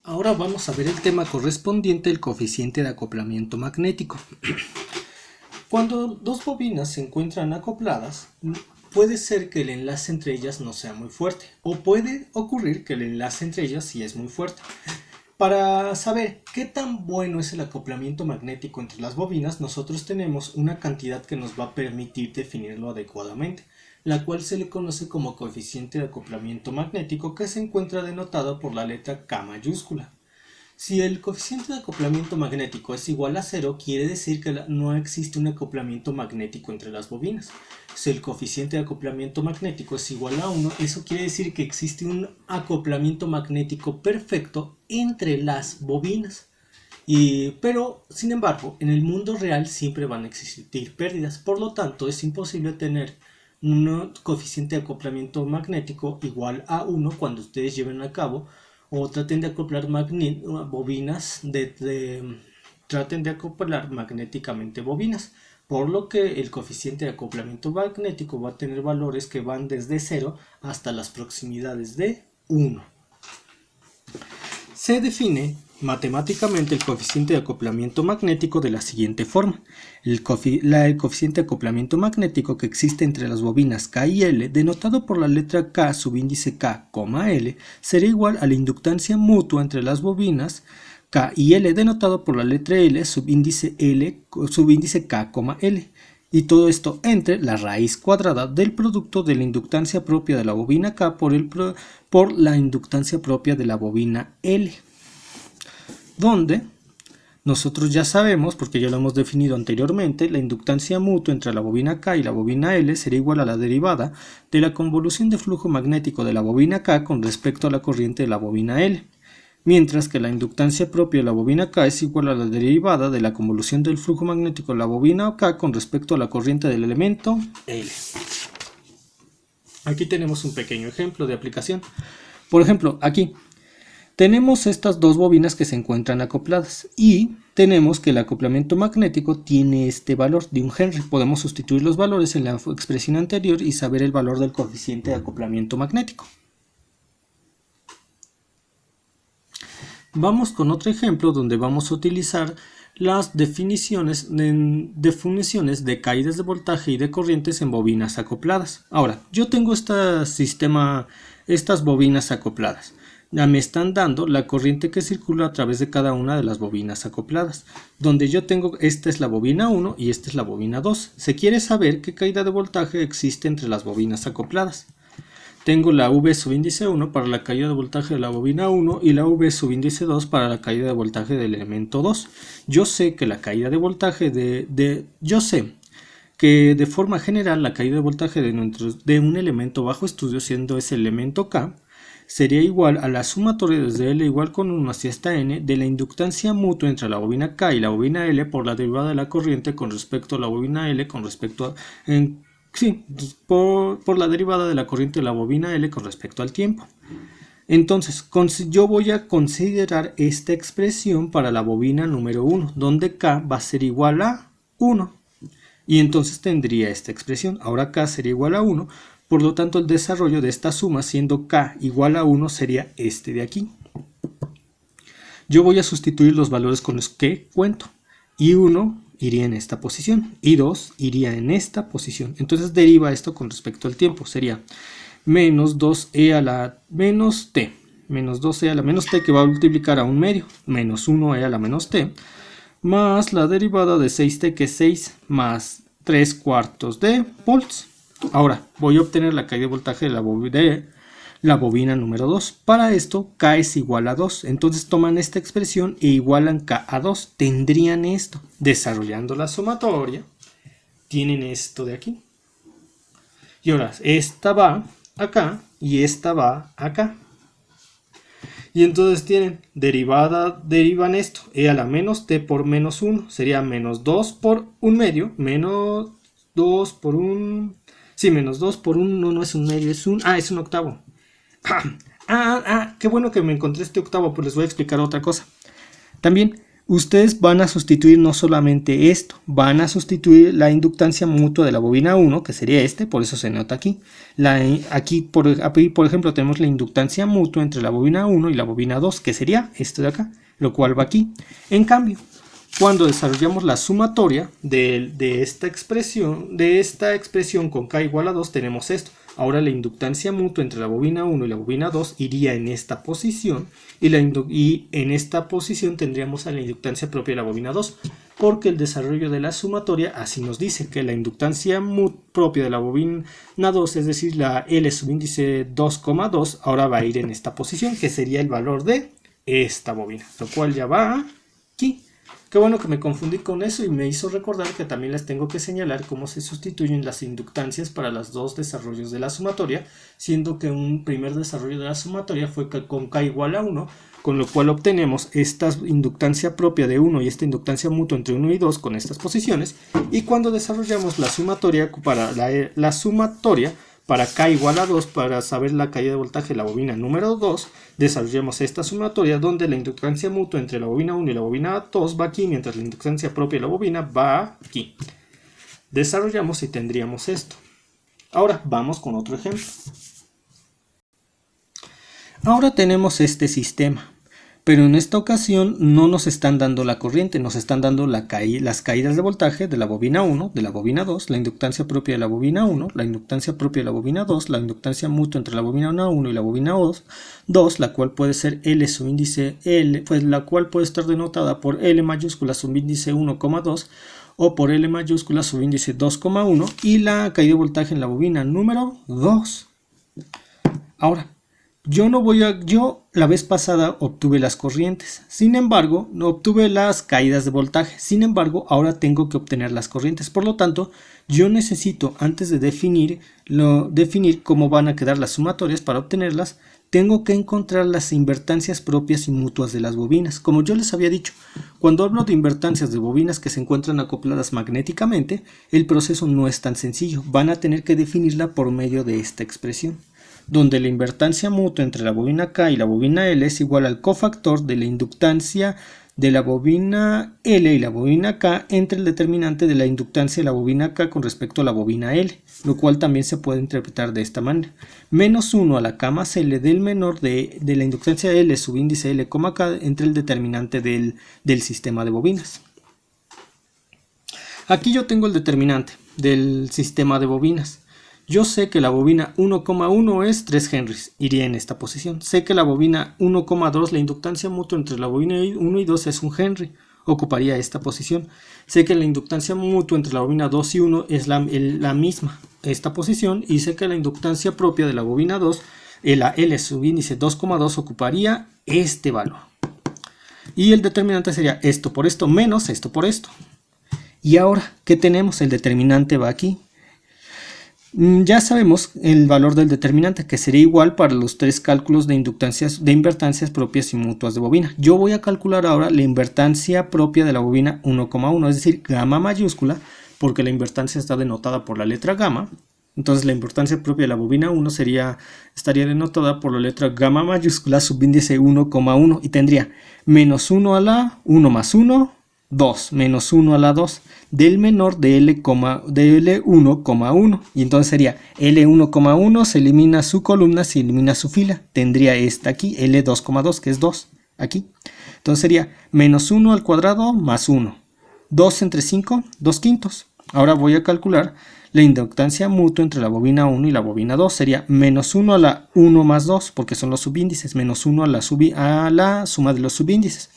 Ahora vamos a ver el tema correspondiente al coeficiente de acoplamiento magnético. Cuando dos bobinas se encuentran acopladas, puede ser que el enlace entre ellas no sea muy fuerte, o puede ocurrir que el enlace entre ellas sí es muy fuerte. Para saber qué tan bueno es el acoplamiento magnético entre las bobinas, nosotros tenemos una cantidad que nos va a permitir definirlo adecuadamente, la cual se le conoce como coeficiente de acoplamiento magnético, que se encuentra denotado por la letra K mayúscula. Si el coeficiente de acoplamiento magnético es igual a 0, quiere decir que no existe un acoplamiento magnético entre las bobinas. Si el coeficiente de acoplamiento magnético es igual a 1, eso quiere decir que existe un acoplamiento magnético perfecto entre las bobinas. Pero, sin embargo, en el mundo real siempre van a existir pérdidas, por lo tanto es imposible tener un coeficiente de acoplamiento magnético igual a 1 cuando ustedes lleven a cabo o traten de acoplar bobinas, traten de acoplar magnéticamente bobinas, por lo que el coeficiente de acoplamiento magnético va a tener valores que van desde 0 hasta las proximidades de 1. Se define matemáticamente el coeficiente de acoplamiento magnético de la siguiente forma. El coeficiente de acoplamiento magnético que existe entre las bobinas K y L, denotado por la letra K subíndice K, L, será igual a la inductancia mutua entre las bobinas K y L, denotado por la letra L subíndice K, L. Y todo esto entre la raíz cuadrada del producto de la inductancia propia de la bobina K por la inductancia propia de la bobina L, donde nosotros ya sabemos, porque ya lo hemos definido anteriormente, la inductancia mutua entre la bobina K y la bobina L será igual a la derivada de la convolución de flujo magnético de la bobina K con respecto a la corriente de la bobina L, mientras que la inductancia propia de la bobina K es igual a la derivada de la convolución del flujo magnético de la bobina K con respecto a la corriente del elemento L. Aquí tenemos un pequeño ejemplo de aplicación. Por ejemplo, aquí tenemos estas dos bobinas que se encuentran acopladas y tenemos que el acoplamiento magnético tiene este valor de 1 Henry. Podemos sustituir los valores en la expresión anterior y saber el valor del coeficiente de acoplamiento magnético. Vamos con otro ejemplo donde vamos a utilizar las definiciones de caídas de voltaje y de corrientes en bobinas acopladas. Ahora, yo tengo estas bobinas acopladas. Ya me están dando la corriente que circula a través de cada una de las bobinas acopladas, donde yo tengo, esta es la bobina 1 y esta es la bobina 2. Se quiere saber qué caída de voltaje existe entre las bobinas acopladas. Tengo la V subíndice 1 para la caída de voltaje de la bobina 1 y la V subíndice 2 para la caída de voltaje del elemento 2. Yo sé que la caída de voltaje yo sé que de forma general la caída de voltaje de un elemento bajo estudio, siendo ese elemento K, sería igual a la sumatoria desde L igual con 1 hacia esta N de la inductancia mutua entre la bobina K y la bobina L por la derivada de la corriente con respecto a la bobina L con respecto a... por la derivada de la corriente de la bobina L con respecto al tiempo. Entonces, yo voy a considerar esta expresión para la bobina número 1, donde K va a ser igual a 1. Y entonces tendría esta expresión. Ahora K sería igual a 1. Por lo tanto, el desarrollo de esta suma, siendo K igual a 1, sería este de aquí. Yo voy a sustituir los valores con los que cuento. Y 1 iría en esta posición. Y 2 iría en esta posición. Entonces deriva esto con respecto al tiempo. Sería menos 2e a la menos t. Menos 2e a la menos t que va a multiplicar a un medio. Menos 1e a la menos t. Más la derivada de 6t que es 6 más 3 cuartos de volts. Ahora voy a obtener la caída de voltaje de la bobina número 2. Para esto K es igual a 2. Entonces toman esta expresión e igualan K a 2. Tendrían esto. Desarrollando la sumatoria, tienen esto de aquí. Y ahora esta va acá y esta va acá. Y entonces tienen derivan esto. E a la menos t por menos 1. Sería menos 2 por un medio. Menos 2 por un... Sí, menos 2 por 1 no es un medio, es un octavo. Qué bueno que me encontré este octavo, pues les voy a explicar otra cosa. También ustedes van a sustituir no solamente esto, van a sustituir la inductancia mutua de la bobina 1, que sería por eso se nota aquí. Aquí, por ejemplo, tenemos la inductancia mutua entre la bobina 1 y la bobina 2, que sería esto de acá, lo cual va aquí. En cambio, cuando desarrollamos la sumatoria de esta expresión con k igual a 2, tenemos esto. Ahora la inductancia mutua entre la bobina 1 y la bobina 2 iría en esta posición y en esta posición tendríamos a la inductancia propia de la bobina 2, porque el desarrollo de la sumatoria así nos dice que la inductancia propia de la bobina 2, es decir, la L subíndice 2,2, ahora va a ir en esta posición, que sería el valor de esta bobina, lo cual ya va aquí. Qué bueno que me confundí con eso y me hizo recordar que también les tengo que señalar cómo se sustituyen las inductancias para los dos desarrollos de la sumatoria, siendo que un primer desarrollo de la sumatoria fue con k igual a 1, con lo cual obtenemos esta inductancia propia de 1 y esta inductancia mutua entre 1 y 2 con estas posiciones, y cuando desarrollamos la sumatoria para k igual a 2, para saber la caída de voltaje de la bobina número 2, desarrollamos esta sumatoria donde la inductancia mutua entre la bobina 1 y la bobina 2 va aquí, mientras la inductancia propia de la bobina va aquí. Desarrollamos y tendríamos esto. Ahora vamos con otro ejemplo. Ahora tenemos este sistema, pero en esta ocasión no nos están dando la corriente, nos están dando las caídas de voltaje de la bobina 1, de la bobina 2, la inductancia propia de la bobina 1, la inductancia propia de la bobina 2, la inductancia mutua entre la bobina 1 y la bobina 2, la cual puede ser L subíndice L, pues la cual puede estar denotada por L mayúscula subíndice 1,2 o por L mayúscula subíndice 2,1 y la caída de voltaje en la bobina número 2. Ahora, yo la vez pasada obtuve las corrientes, sin embargo, no obtuve las caídas de voltaje, sin embargo, ahora tengo que obtener las corrientes, por lo tanto, yo necesito, antes de definir cómo van a quedar las sumatorias para obtenerlas, tengo que encontrar las invertancias propias y mutuas de las bobinas. Como yo les había dicho, cuando hablo de invertancias de bobinas que se encuentran acopladas magnéticamente, el proceso no es tan sencillo, van a tener que definirla por medio de esta expresión, donde la invertancia mutua entre la bobina K y la bobina L es igual al cofactor de la inductancia de la bobina L y la bobina K entre el determinante de la inductancia de la bobina K con respecto a la bobina L, lo cual también se puede interpretar de esta manera. Menos 1 a la K más L del menor de la inductancia L subíndice L, K entre el determinante del sistema de bobinas. Aquí yo tengo el determinante del sistema de bobinas. Yo sé que la bobina 1,1 es 3 henrys, iría en esta posición. Sé que la bobina 1,2, la inductancia mutua entre la bobina 1 y 2 es 1 henry, ocuparía esta posición. Sé que la inductancia mutua entre la bobina 2 y 1 es la misma, esta posición, y sé que la inductancia propia de la bobina 2, la L subíndice 2,2, ocuparía este valor. Y el determinante sería esto por esto menos esto por esto. Y ahora, ¿qué tenemos? El determinante va aquí. Ya sabemos el valor del determinante, que sería igual para los tres cálculos de invertancias propias y mutuas de bobina. Yo voy a calcular ahora la invertancia propia de la bobina 1,1, es decir, gamma mayúscula, porque la invertancia está denotada por la letra gamma. Entonces la invertancia propia de la bobina 1 estaría denotada por la letra gamma mayúscula subíndice 1,1 y tendría menos 1 a la 1 más 1, 2, menos 1 a la 2 del menor de L1,1 y entonces sería L1,1 se elimina su columna, se elimina su fila, tendría esta aquí, L2,2 que es 2 aquí, entonces sería menos 1 al cuadrado más 1, 2 entre 5, 2 quintos. Ahora voy a calcular la inductancia mutua entre la bobina 1 y la bobina 2, sería menos 1 a la 1 más 2 porque son los subíndices, menos 1 a la suma de los subíndices,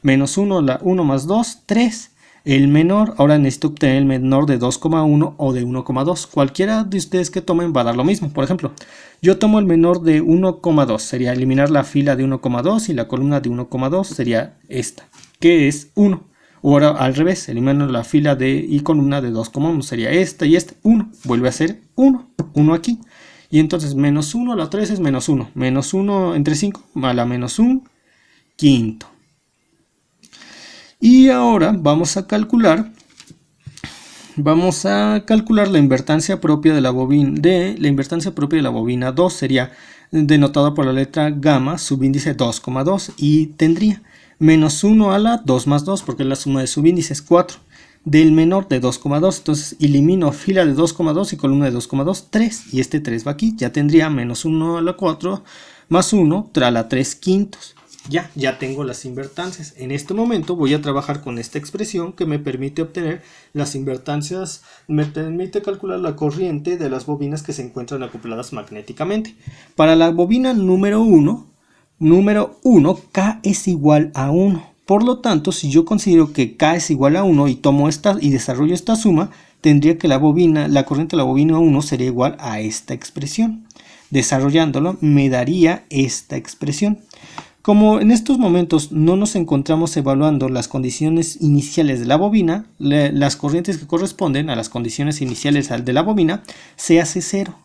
menos 1 a la 1 más 2, 3. El menor, ahora necesito obtener el menor de 2,1 o de 1,2. Cualquiera de ustedes que tomen va a dar lo mismo. Por ejemplo, yo tomo el menor de 1,2. Sería eliminar la fila de 1,2 y la columna de 1,2 sería esta, que es 1. Ahora al revés, elimino la fila y columna de 2,1. Sería esta y esta, 1. Vuelve a ser 1. 1 aquí. Y entonces menos 1 a la 3 es menos 1. Menos 1 entre 5 a la menos 1 quinto. Y ahora vamos a calcular la invertancia propia de la bobina 2, sería denotada por la letra gamma subíndice 2,2 y tendría menos 1 a la 2 más 2, porque la suma de subíndices 4, del menor de 2,2, entonces elimino fila de 2,2 y columna de 2,2, 3, y este 3 va aquí, ya tendría menos 1 a la 4 más 1 a la 3 quintos. Ya tengo las invertancias. En este momento voy a trabajar con esta expresión que me permite obtener las invertancias, me permite calcular la corriente de las bobinas que se encuentran acopladas magnéticamente. Para la bobina número 1, K es igual a 1. Por lo tanto, si yo considero que K es igual a 1 y tomo esta y desarrollo esta suma, tendría que la corriente de la bobina 1 sería igual a esta expresión. Desarrollándolo me daría esta expresión. Como en estos momentos no nos encontramos evaluando las condiciones iniciales de la bobina, las corrientes que corresponden a las condiciones iniciales de la bobina se hace 0,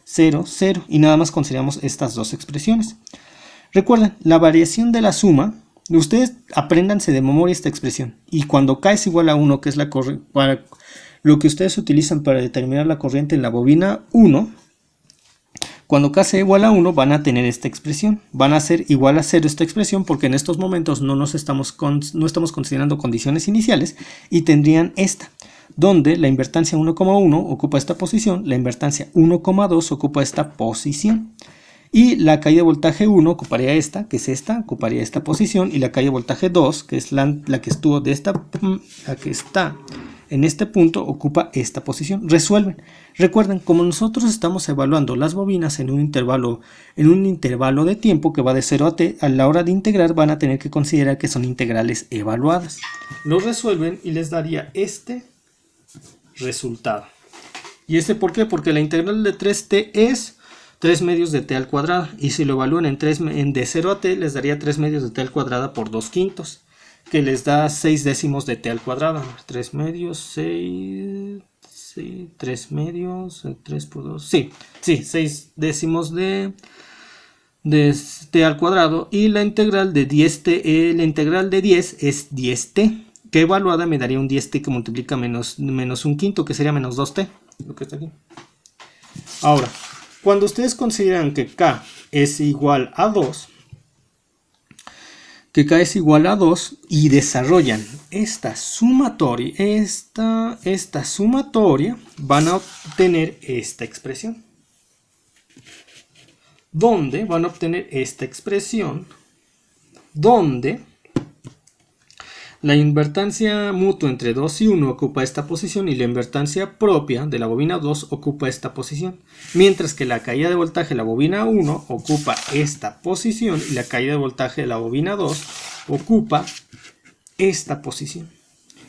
0, 0 y nada más consideramos estas dos expresiones. Recuerden, la variación de la suma, ustedes apréndanse de memoria esta expresión y cuando K es igual a 1, que es para lo que ustedes utilizan para determinar la corriente en la bobina 1, cuando K sea igual a 1 van a tener esta expresión, van a ser igual a 0 esta expresión porque en estos momentos no estamos considerando condiciones iniciales y tendrían esta, donde la invertancia 1,1 ocupa esta posición, la invertancia 1,2 ocupa esta posición y la caída de voltaje 1 ocuparía esta, que es esta, ocuparía esta posición y la caída de voltaje 2, que es la que estuvo de esta, la que está en este punto ocupa esta posición. Resuelven. Recuerden, como nosotros estamos evaluando las bobinas en un intervalo de tiempo que va de 0 a t, a la hora de integrar van a tener que considerar que son integrales evaluadas. Lo resuelven y les daría este resultado. ¿Y este por qué? Porque la integral de 3t es 3 medios de t al cuadrado. Y si lo evalúan de 0 a t, les daría 3 medios de t al cuadrado por 2 quintos. Que les da 6 décimos de t al cuadrado. 3 medios, 6, 3 medios, 3 por 2, sí, 6 décimos de t al cuadrado. Y la integral de 10t, la integral de 10 es 10t, que evaluada me daría un 10t que multiplica menos un quinto, que sería menos 2t, lo que está aquí. Ahora, cuando ustedes consideran que K es igual a 2, y desarrollan esta sumatoria, van a obtener esta expresión. Donde van a obtener esta expresión, donde la invertancia mutua entre 2 y 1 ocupa esta posición y la invertancia propia de la bobina 2 ocupa esta posición. Mientras que la caída de voltaje de la bobina 1 ocupa esta posición y la caída de voltaje de la bobina 2 ocupa esta posición.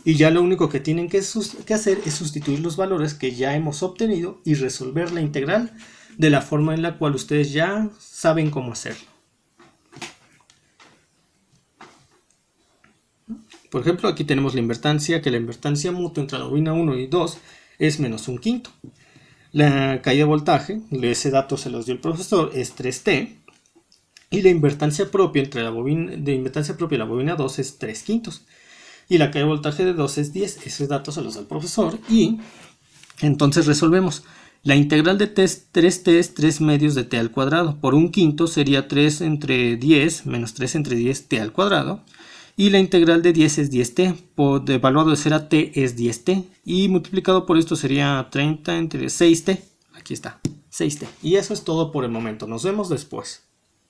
Y ya lo único que tienen que hacer es sustituir los valores que ya hemos obtenido y resolver la integral de la forma en la cual ustedes ya saben cómo hacerlo. Por ejemplo, aquí tenemos la invertancia mutua entre la bobina 1 y 2 es menos un quinto. La caída de voltaje, ese dato se los dio el profesor, es 3t. Y la invertancia propia y la bobina 2 es 3 quintos. Y la caída de voltaje de 2 es 10. Ese dato se los da el profesor. Y entonces resolvemos. La integral de 3t es 3 medios de t al cuadrado. Por un quinto sería 3 entre 10 menos 3 entre 10 t al cuadrado. Y la integral de 10 es 10t, evaluado de 0 a t es 10t, y multiplicado por esto sería 30 entre 6t, aquí está, 6t. Y eso es todo por el momento, nos vemos después.